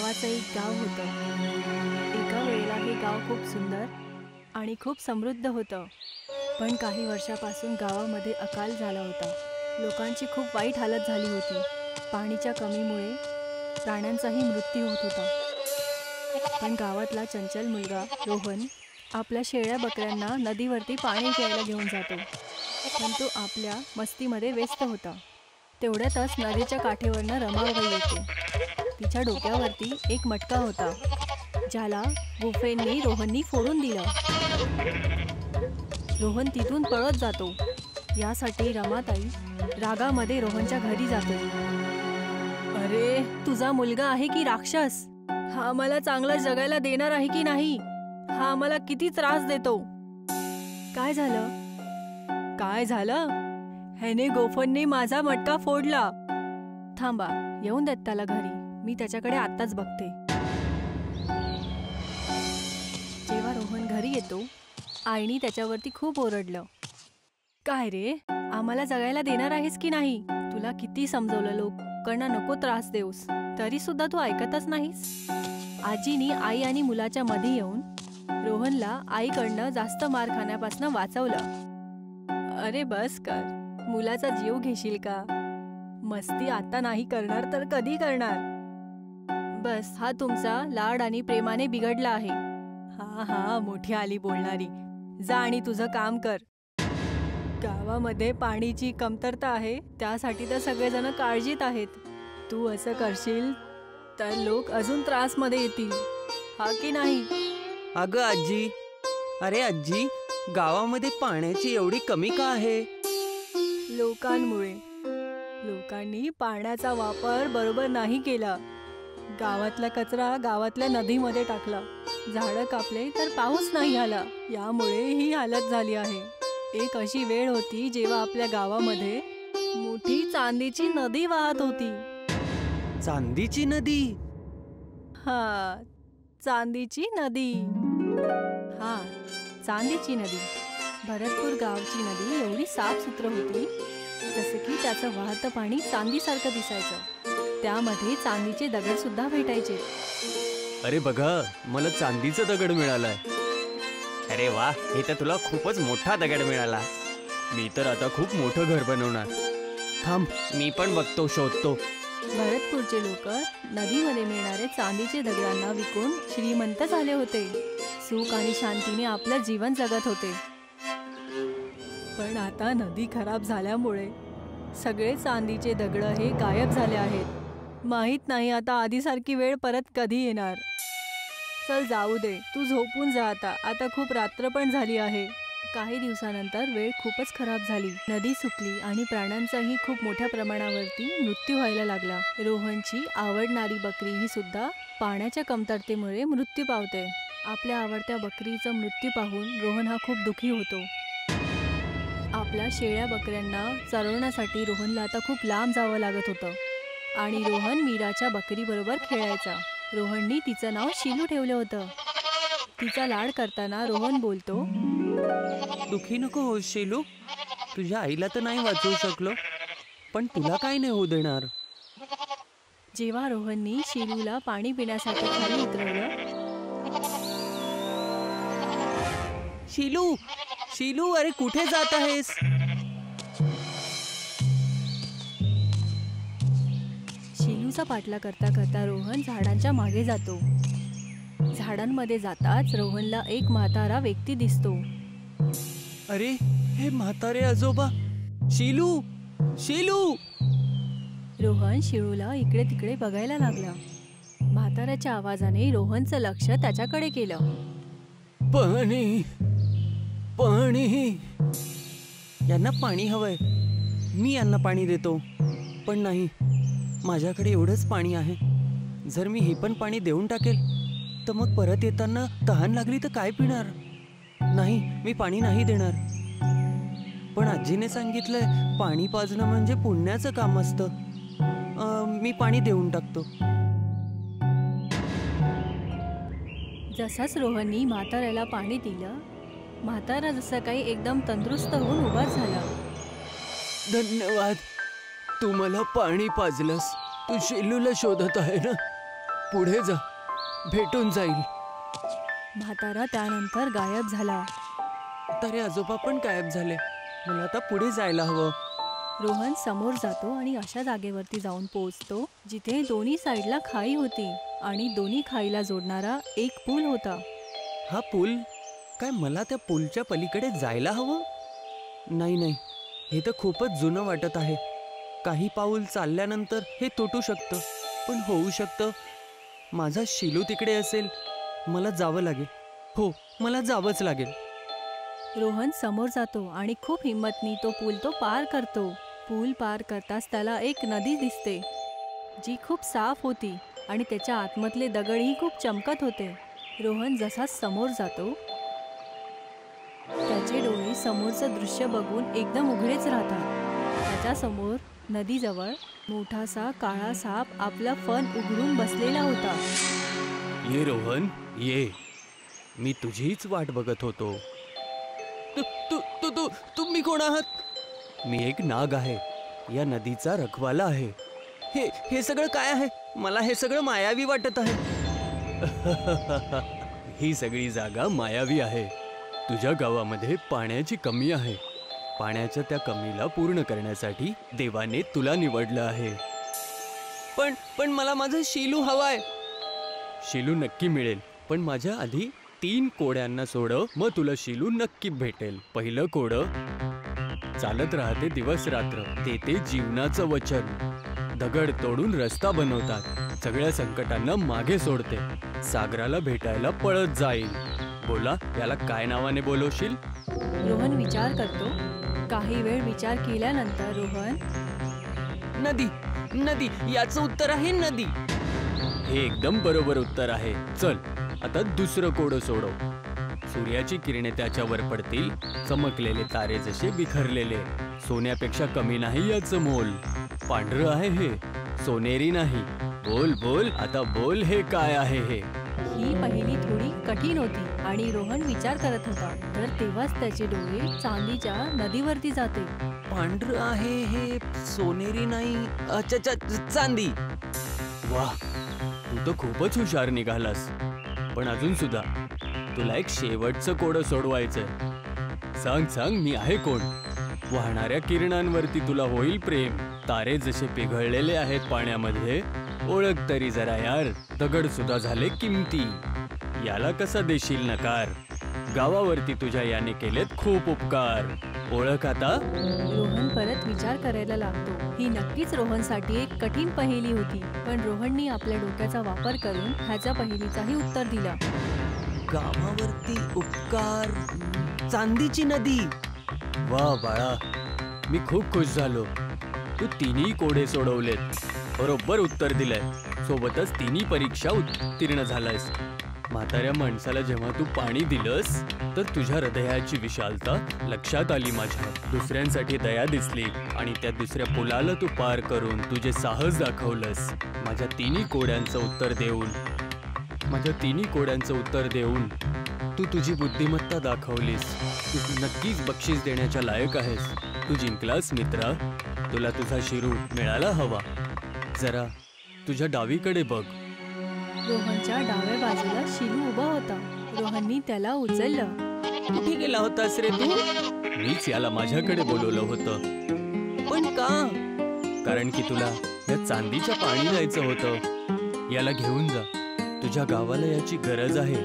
नावाचं एक गाव होतं. एका वेळेला हे गाव खूप सुंदर आणि खूप समृद्ध होतं. पण काही वर्षापासून गावामध्ये अकाल झाला होता. लोकांची खूप वाईट हालत झाली होती. पाणीच्या कमीमुळे प्राण्यांचाही मृत्यू होत होता. पण गावातला चंचल मुलगा रोहन आपल्या शेळ्या बकऱ्यांना नदीवरती पाणी प्यायला घेऊन जातो. पण तो आपल्या मस्तीमध्ये व्यस्त होता. तेवढ्यातच नदीच्या काठेवरनं रमाबाई येते. तिच्या डोक्यावरती एक मटका होता, ज्याला गुफेंनी रोहननी फोडून दिलं. रोहन तिथून पळत जातो. यासाठी रमाताई रागामध्ये रोहनच्या घरी जाते. अरे, तुझा मुलगा आहे की राक्षस? हा मला चांगलं जगायला देणार आहे की नाही? हा मला किती त्रास देतो. काय झालं? काय झालं? ह्याने गोफनने माझा मटका फोडला. थांबा, येऊन देत त्याला घरी. मी त्याच्याकडे आत्ताच बघते. जेव्हा रोहन घरी येतो, आईने त्याच्यावरती खूप ओरडलं. काय रे, आम्हाला जगायला देणार आहेस की नाही? तुला किती समजवलं लोकांना नको त्रास देऊस, तरी सुद्धा तू ऐकतच नाहीस. आजीनी आई आणि मुलाच्या मध्ये येऊन रोहनला आईकडनं जास्त मार खाण्यापासून वाचवलं. अरे बस कर, मुलाचा जीव घेशील का? मस्ती आता नाही करणार तर कधी करणार? बस, हा तुमचा लाड आणि प्रेमाने बिघडला आहे. हा हा, मोठी आली बोलणारी. जा आणि तुझं काम कर. गावामध्ये पाणीची कमतरता आहे, त्यासाठी तर सगळेजण काळजीत आहेत. तू असं करशील तर लोक अजून त्रासमध्ये येतील, हा की नाही? अगं आजी, अरे आजी, गावामध्ये पाण्याची एवढी कमी का आहे? लोकांनी पाण्याचा वापर बरोबर नाही केला. गावातला कचरा गावातल्या नदीमध्ये टाकला. झाडं कापले तर पाऊस नाही आला. यामुळे ही हालत झाली आहे. एक अशी वेळ होती जेव्हा आपल्या गावामध्ये मोठी चांदीची नदी वाहत होती. चांदीची नदी? हा, चांदीची नदी. हा, चांदीची नदी. भरतपूर गावची नदी एवढी साफसुथरं होती, जसं की त्याचं वाहतं पाणी चांदीसारखं दिसायचं. त्यामध्ये चांदीचे दगड सुद्धा भेटायचे. अरे बघा, मला चांदीचा दगड मिळालाय. अरे वा, हे तर तुला खूपच मोठा दगड मिळाला. मी तर आता खूप मोठं घर बनवणार. थांब, मी पण बघतो, शोधतो. भरतपूरचे लोक नदीमध्ये मिळणारे चांदीचे दगडांना विकून श्रीमंत झाले होते. सुख आणि शांतीने आपलं जीवन जगत होते. पण आता नदी खराब झाल्यामुळे सगळे चांदीचे दगड हे गायब झाले आहेत. माहित नाही आता आधीसारखी वेळ परत कधी येणार. चल जाऊ दे, तू झोपून जा आता. आता खूप रात्र पण झाली आहे. काही दिवसानंतर वेळ खूपच खराब झाली. नदी सुकली आणि प्राण्यांचाही खूप मोठ्या प्रमाणावरती मृत्यू व्हायला लागला. रोहनची आवडणारी बकरी ही सुद्धा पाण्याच्या कमतरतेमुळे मृत्यू पावते. आपल्या आवडत्या बकरीचा मृत्यू पाहून रोहन हा खूप दुःखी होतो. आपल्या शेळ्या बकऱ्यांना चरवण्यासाठी रोहनला आता खूप लांब जावं लागत होतं. आणि रोहन मीराच्या बकरीबरोबर खेळायचा. रोहननी तिचं नाव शिलू ठेवलं होतं. तिचा लाड करताना रोहन बोलतो, दुखी नको हो शिलू. तुझ्या आईला तर नाही वाचवू शकलो, पण तुला काय नाही होऊ देणार. जेव्हा रोहननी शिलूला पाणी पिण्यासाठी खाली उतरवलं, शिलू, शिलू, अरे कुठे जात आहेस? शिलूचा पाठला करता करता रोहन झाडांच्या मागे जातो. झाडांमध्ये जाताच रोहनला एक म्हातारा व्यक्ती दिसतो. अरे, हे म्हातारे आजोबा. शिलू, शिलू. रोहन शिलूला इकडे तिकडे बघायला लागला. म्हाताऱ्याच्या आवाजाने रोहनचं लक्ष त्याच्याकडे केलं. पाणी, पाणी. यांना पाणी हवंय. मी यांना पाणी देतो. पण नाही, माझ्याकडे एवढंच पाणी आहे. जर मी हे पण पाणी देऊन टाकेल तर मग परत येताना तहान लागली तर काय पिणार? नाही, मी पाणी नाही देणार. पण आजीने सांगितलंय पाणी पाजणं म्हणजे पुण्याचं काम असतं. मी पाणी देऊन टाकतो. जसाच रोहननी म्हाताऱ्याला पाणी दिलं, म्हातारा जसं काही एकदम तंदुरुस्त होऊन उभा झाला. धन्यवाद, तू मला पाणी पाजलंस. तू शिलूला शोधत आहे ना? पुढे जा, भेटून जाईल. म्हातारा त्यानंतर गायब झाला. तारे आजोबा पण गायब झाले. मला आता पुढे जायला हवं. रोहन समोर जातो आणि अशा जागेवरती जाऊन पोहोचतो जिथे दोन्ही साईडला खाई होती आणि दोन्ही खाईला जोडणारा एक पूल होता. हा पूल काय मला त्या पूलच्या पलीकडे जायला हवं? नाही नाही, हे तर खूपच जुनं वाटत आहे. काही पाऊल चालल्यानंतर हे तुटू शकतं, पण होऊ शकतं माझा शिलू तिकडे असेल. मला जावं लागेल. हो, मला जावंच लागेल. रोहन समोर जातो आणि खूप हिंमतनी तो पूल पार करतो. पूल पार करताच त्याला एक नदी दिसते जी खूप साफ होती आणि त्याच्या आतमधले दगडही खूप चमकत होते. रोहन जसा समोर जातो त्याचे डोळे समोरचं दृश्य बघून एकदम उघडेच राहतात. त्याच्यासमोर नदीजवळ मोठासा काळा साप आपला फण उघडून बसलेला होता. ये रोहन ये, मी तुझीच वाट बघत होतो. तुम्ही कोण आहात? मी एक नाग आहे, या नदीचा रखवाला आहे. हे सगळं काय आहे? मला हे सगळं मायावी वाटत आहे. ही सगळी जागा मायावी आहे. तुझ्या गावामध्ये पाण्याची कमी आहे. पाण्याच्या त्या कमीला पूर्ण करण्यासाठी देवाने तुला निवडलं आहे. पण मला माझं शिलू हवाय. शिलू नक्की मिळेल, पण माझ्या आधी 3 कोड्यांना सोडव, मग तुला शिलू नक्की भेटेल. पहिलं कोडं चालत राहते दिवस रात्र, ते जीवनाचं वचन. दगड तोडून रस्ता बनवतात, सगळ्या संकटांना मागे सोडते, सागराला भेटायला पळत जाईल. बोला, याला काय नावाने बोलवशील? रोहन विचार करतो. काही वेळ विचार केल्यानंतर रोहन नदी. नदी, याचं उत्तर आहे नदी. हे एकदम बरोबर उत्तर आहे. चल आता दुसरं कोडं सोडव. सूर्याची किरणे त्याच्यावर पडतील, चमकलेले तारे जसे बिखरलेले. सोन्यापेक्षा कमी नाही याचं मोल. पांढरं आहे हे, सोनेरी नाही. बोल बोल, आता बोल, हे काय आहे हे? ही पहिली थोडी कठीण होती आणि रोहन विचार करत होता. तर तेव्हाच त्याचे डोळे चांदीच्या नदीवरती जाते. पांढरं आहे हे, सोनेरी नाही. अच्छा, चांदी. वाह, तू तर खूपच हुशार निघालास. पण अजून सुद्धा तुला एक शेवटचं कोडं सोडवायचंय. सांग मी आहे कोण? वाहणाऱ्या किरणांवरती तुला होईल प्रेम. तारे जसे पिघळलेले आहेत पाण्यामध्ये, ओळख तरी जरा यार. दगड सुद्धा झाले किमती, याला कसा देशील नकार? गावावरती तुझ्या याने केलेत खूप उपकार. ओळख आता. रोहन परत विचार करायला लागतो. ही नक्कीच रोहनसाठी एक कठीण पहेली होती, पण रोहननी आपल्या डोक्याचा वापर करून ह्याच्या पहेलीचाही उत्तर दिला. गावावरती उपकार, चांदीची नदी. वा बाळा, मी खूप खुश झालो. तू 3ही कोडे सोडवलेत, बरोबर उत्तर दिलंय. सोबतच 3ही परीक्षा उत्तीर्ण झालायस. म्हाताऱ्या माणसाला जेव्हा तू पाणी दिलंस तर तुझ्या हृदयाची विशालता लक्षात आली माझ्या. दुसऱ्यांसाठी दया दिसली आणि त्या दुसऱ्या पुलाला तू पार करून तुझे साहस दाखवलंस. माझ्या 3ही कोड्यांचं उत्तर देऊन तू तुझी बुद्धिमत्ता दाखवलीस. तू नक्कीच बक्षीस देण्याच्या लायक आहेस. तू जिंकलास मित्रा. तुला तुझा शिरू मिळाला हवा. जरा तुझ्या डावीकडे बघ. रोहनच्या डाव्या बाजूला शिलू उभा होता. रोहननी त्याला उचललं. कुठे गेला होतास रे तू? मीच याला माझ्याकडे बोलवलं होतं. पण का? कारण की तुला या चांदीच्या पाणी जायचं होतं. याला घेऊन जा. तुझ्या गावाला याची गरज आहे.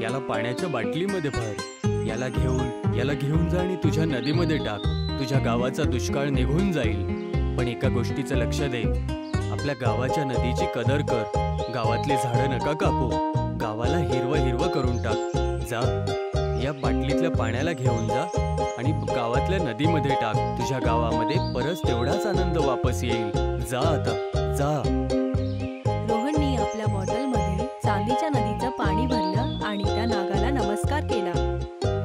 याला पाण्याच्या बाटलीमध्ये भर. याला घेऊन जा आणि तुझ्या नदीमध्ये टाक. तुझ्या गावाचा दुष्काळ निघून जाईल. पण एका गोष्टीचं लक्ष दे, आपल्या गावाच्या नदीची कदर कर. गावातले झाडं नका कापू. गावाला हिरवं करून टाक. जा, या बाटलीतल्या पाण्याला घेऊन जा आणि गावातल्या नदीमध्ये टाक. तुझ्या गावामध्ये परत तेवढाच आनंद वापस येईल. जा आता, जा. रोहननी आपल्या बॉटलमध्ये चांदीच्या नदीचं पाणी भरलं आणि त्या नागाला नमस्कार केला.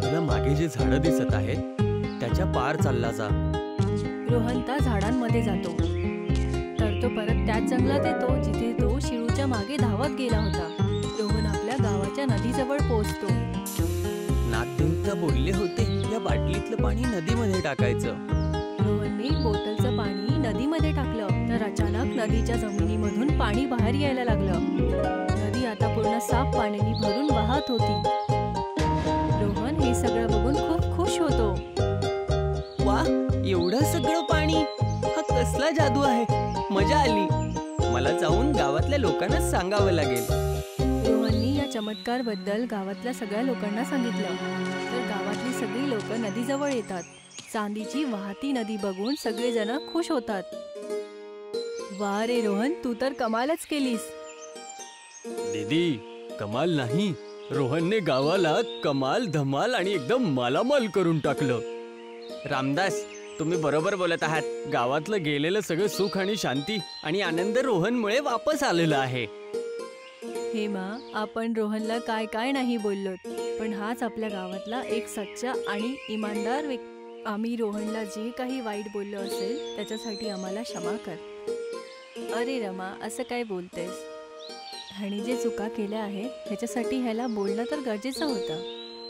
तुला मागे जे झाडं दिसत आहेत त्याच्या पार चालला जा. रोहन त्या झाडांमध्ये जातो. तर तो परत त्याच जंगलात येतो जिथे तो शिळूच्या मागे धावत गेला होता. रोहन आपल्या गावाच्या नदीजवळ पोहोचतो. नागदेवता बोलले होते या बाटलीतलं पाणी नदीमध्ये टाकायचं. रोहनने बोटलचं पाणी नदीमध्ये टाकलं तर अचानक नदीच्या जमिनीमधून पाणी बाहेर यायला लागलं. नदी आता पूर्ण साफ पाण्याने भरून वाहत होती. रोहन हे सगळं बघून खूप खुश होतो. वा, एवढं सगळं पाणी! हा कसला जादू आहे! मजा आली. मला जाऊन गावातल्या लोकांना सांगावं लागेल. रोहननी या चमत्कार बद्दल गावातल्या सगळ्या लोकांना सांगितलं. तर गावातली सगळी लोक नदीजवळ येतात. चांदीची वाहती नदी बघून सगळेजण खुश होतात. वा रे रोहन, तू तर कमालच केलीस. दीदी, कमाल नाही, रोहनने गावाला कमाल धमाल आणि एकदम मालामाल करून टाकलं. रामदास, तुम्ही बरोबर बोलत आहात. गावातलं गेलेलं सगळं सुख आणि शांती आणि आनंद रोहनमुळे वापस आलेलं आहे. हेमा, आपण रोहनला काय काय नाही बोललो, पण हाच आपल्या गावातला एक सच्चा आणि इमानदार व्यक्ती. आम्ही रोहनला जे काही वाईट बोललो असेल त्याच्यासाठी आम्हाला क्षमा कर. अरे रमा, असं काय बोलतेस? ह्याने जे चुका केल्या आहेत ह्याच्यासाठी ह्याला बोलणं तर गरजेचं होतं.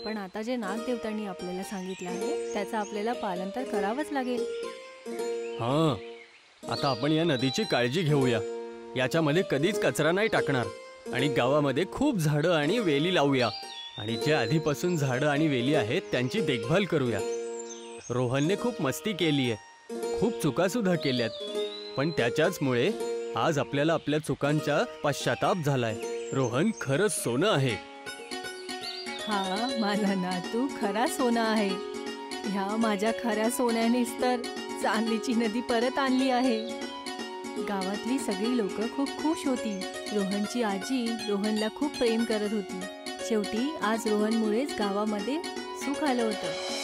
पण आता जे नागदेवतांनी आपल्याला सांगितलं आहे त्याचं आपल्याला पालन तर करावंच लागेल. हां, आता आपण या नदीची काळजी घेऊया. याच्यामध्ये कधीच कचरा नाही टाकणार आणि गावामध्ये खूप झाडं आणि वेली लावूया आणि जे आधीपासून झाडं आणि वेली आहेत त्यांची देखभाल करूया. रोहनने खूप मस्ती केली आहे, खूप चुका सुद्धा केल्यात, पण त्याच्याचमुळे आज आपल्याला आपल्या चुकांचा पश्चाताप झालाय. रोहन खरंच सोनं आहे. हा, माझा नातू खरा सोना आहे. ह्या माझ्या खऱ्या सोन्यानेच तर चांदीची नदी परत आणली आहे. गावातली सगळी लोक खूप खुश होती. रोहनची आजी रोहनला खूप प्रेम करत होती. शेवटी आज रोहनमुळेच गावामध्ये सुख आलं होतं.